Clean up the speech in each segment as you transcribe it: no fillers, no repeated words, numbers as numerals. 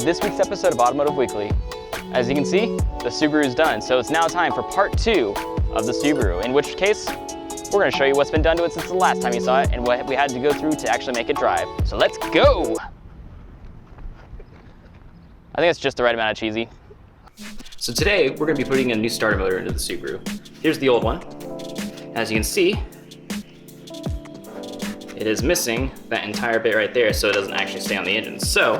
this week's episode of Automotive Weekly. As you can see, the Subaru is done, so it's now time for part 2 of the Subaru, in which case, we're going to show you what's been done to it since the last time you saw it and what we had to go through to actually make it drive. So let's go! I think it's just the right amount of cheesy. So today, we're going to be putting a new starter motor into the Subaru. Here's the old one. As you can see, it is missing that entire bit right there, so it doesn't actually stay on the engine. So,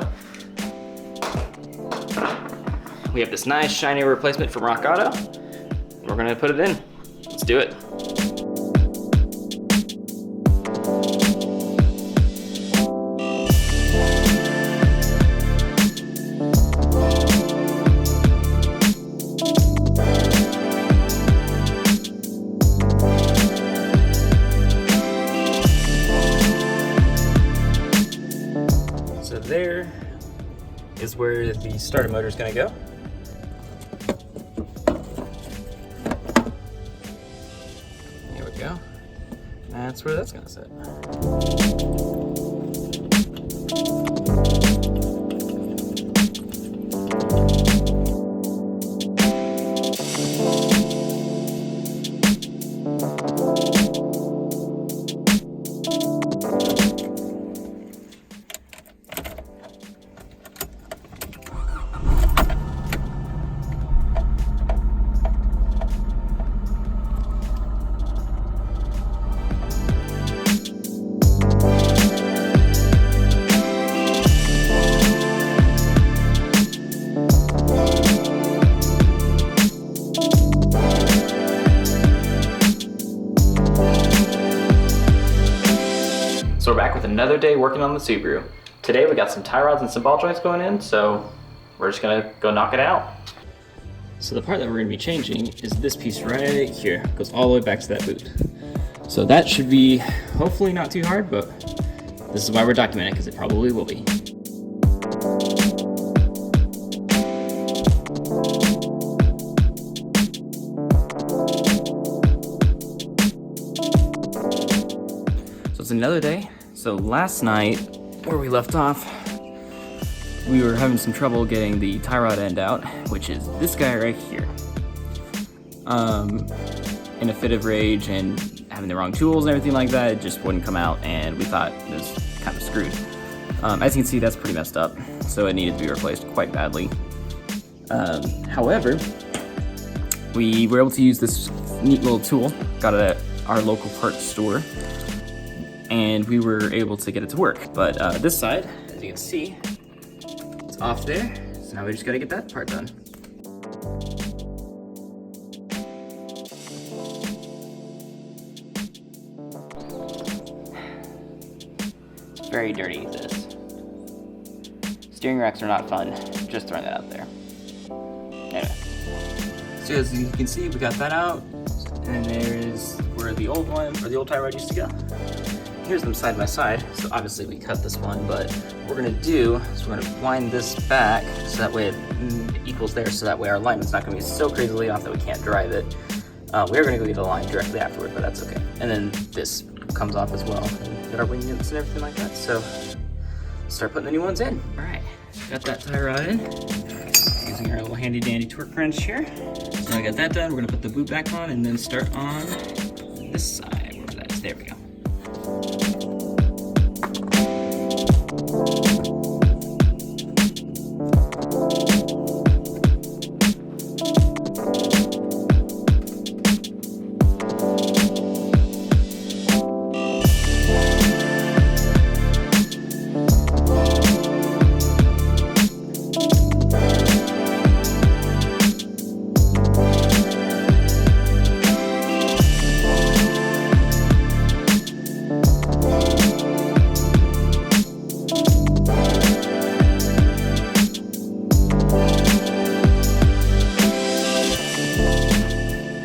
we have this nice shiny replacement from Rock Auto. We're gonna put it in. Let's do it. So there is where the starter motor is going to go. There we go. That's where that's going to sit. So we're back with another day working on the Subaru. Today we got some tie rods and some ball joints going in, so we're just gonna go knock it out. So the part that we're gonna be changing is this piece right here. It goes all the way back to that boot. So that should be hopefully not too hard, but this is why we're documenting it, because it probably will be. So it's another day. So last night, where we left off, we were having some trouble getting the tie rod end out, which is this guy right here. In a fit of rage and having the wrong tools and everything like that, it just wouldn't come out, and we thought it was kind of screwed. As you can see, that's pretty messed up, so it needed to be replaced quite badly. However, we were able to use this neat little tool, got it at our local parts store, and we were able to get it to work. But this side, as you can see, it's off there, so now we just gotta get that part done. It's very dirty, this. Steering racks are not fun, just throwing that out there. Anyway. So as you can see, we got that out, and there's where the old one, or the old tie rod used to go. Here's them side by side, so obviously we cut this one, but what we're gonna do is we're gonna wind this back so that way it equals there, so that way our alignment's not gonna be so crazily off that we can't drive it. We are gonna go get a line directly afterward, but that's okay. And then this comes off as well, and get our wing nuts and everything like that, so start putting the new ones in. All right, got that tie rod in, using our little handy dandy torque wrench here. So now I got that done, we're gonna put the boot back on and then start on this side, wherever that is, there we go.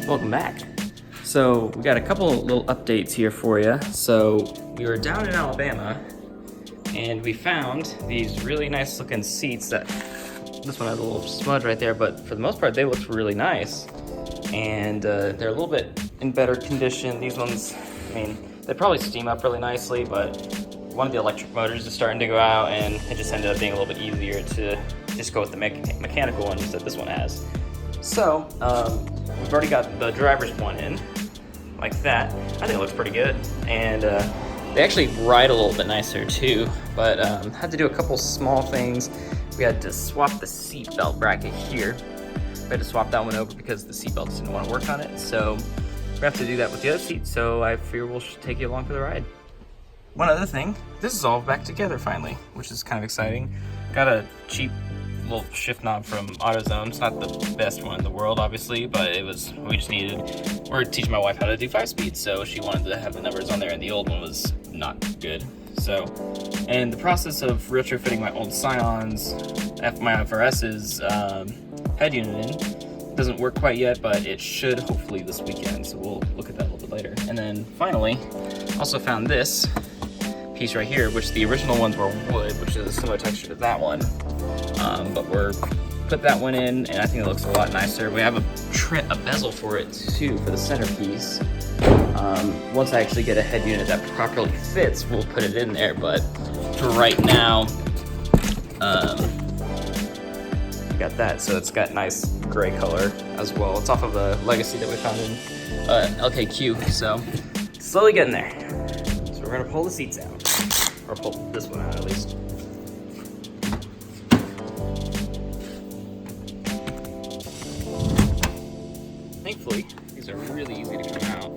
Welcome back. So we got a couple little updates here for you. So we were down in Alabama and we found these really nice looking seats that, this one had a little smudge right there, but for the most part they looked really nice. And they're a little bit in better condition. These ones, I mean, they probably steam up really nicely, but one of the electric motors is starting to go out and it just ended up being a little bit easier to just go with the mechanical ones that this one has. So, we've already got the driver's one in, like that. I think it looks pretty good. And they actually ride a little bit nicer too, but had to do a couple small things. We had to swap the seat belt bracket here. We had to swap that one over because the seat belts didn't want to work on it. So we have to do that with the other seat, so I fear we'll take you along for the ride. One other thing, this is all back together finally, which is kind of exciting. Got a cheap little shift knob from AutoZone. It's not the best one in the world, obviously, but we just needed, we're teaching my wife how to do 5-speed, so she wanted to have the numbers on there, and the old one was not good. So, and the process of retrofitting my old Scions, my FRS's head unit in, doesn't work quite yet, but it should hopefully this weekend, so we'll look at that a little bit later. And then finally, also found this piece right here, which the original ones were wood, which is a similar texture to that one. But we're put that one in, and I think it looks a lot nicer. We have a bezel for it too, for the centerpiece. Once I actually get a head unit that properly fits, we'll put it in there. But for right now, we got that. So it's got nice gray color as well. It's off of a Legacy that we found in LKQ. So slowly getting there. So we're gonna pull the seats out, or pull this one out at least. Thankfully, these are really easy to come out.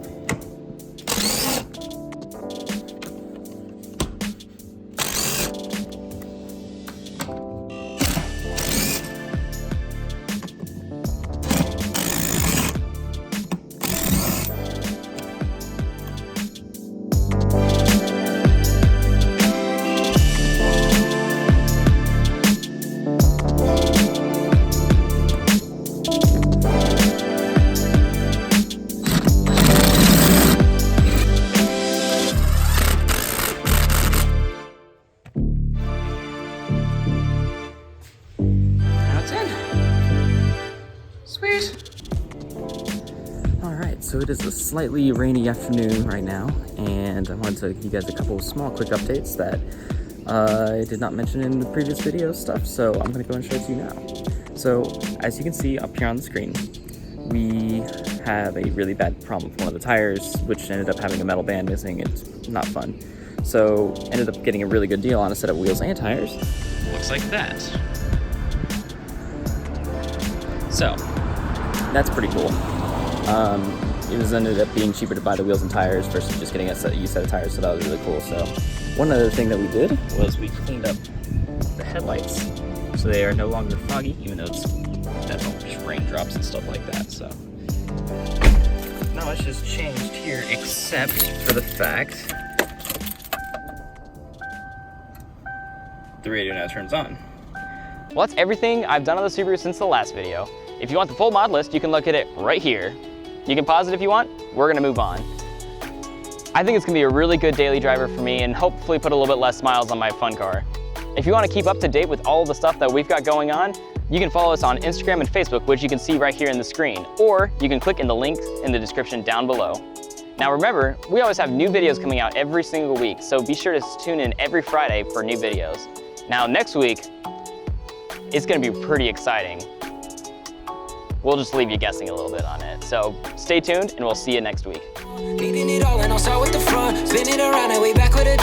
So it is a slightly rainy afternoon right now, and I wanted to give you guys a couple of small quick updates that I did not mention in the previous video stuff, so I'm going to go and show it to you now. So as you can see up here on the screen, we have a really bad problem with one of the tires, which ended up having a metal band missing. It's not fun. So ended up getting a really good deal on a set of wheels and tires. Looks like that. So that's pretty cool. It was ended up being cheaper to buy the wheels and tires versus just getting a used set of tires, so that was really cool. So one other thing that we did was we cleaned up the headlights so they are no longer foggy, even though that's all just raindrops and stuff like that. So not much has changed here except for the fact the radio now turns on. Well, that's everything I've done on the Subaru since the last video. If you want the full mod list, you can look at it right here. You can pause it if you want. We're gonna move on. I think it's gonna be a really good daily driver for me and hopefully put a little bit less miles on my fun car. If you wanna keep up to date with all of the stuff that we've got going on, you can follow us on Instagram and Facebook, which you can see right here in the screen, or you can click in the links in the description down below. Now remember, we always have new videos coming out every single week, so be sure to tune in every Friday for new videos. Now next week, it's gonna be pretty exciting. We'll just leave you guessing a little bit on it. So stay tuned and we'll see you next week. Leading it all and I'll start with the front. Spin it around and way back with a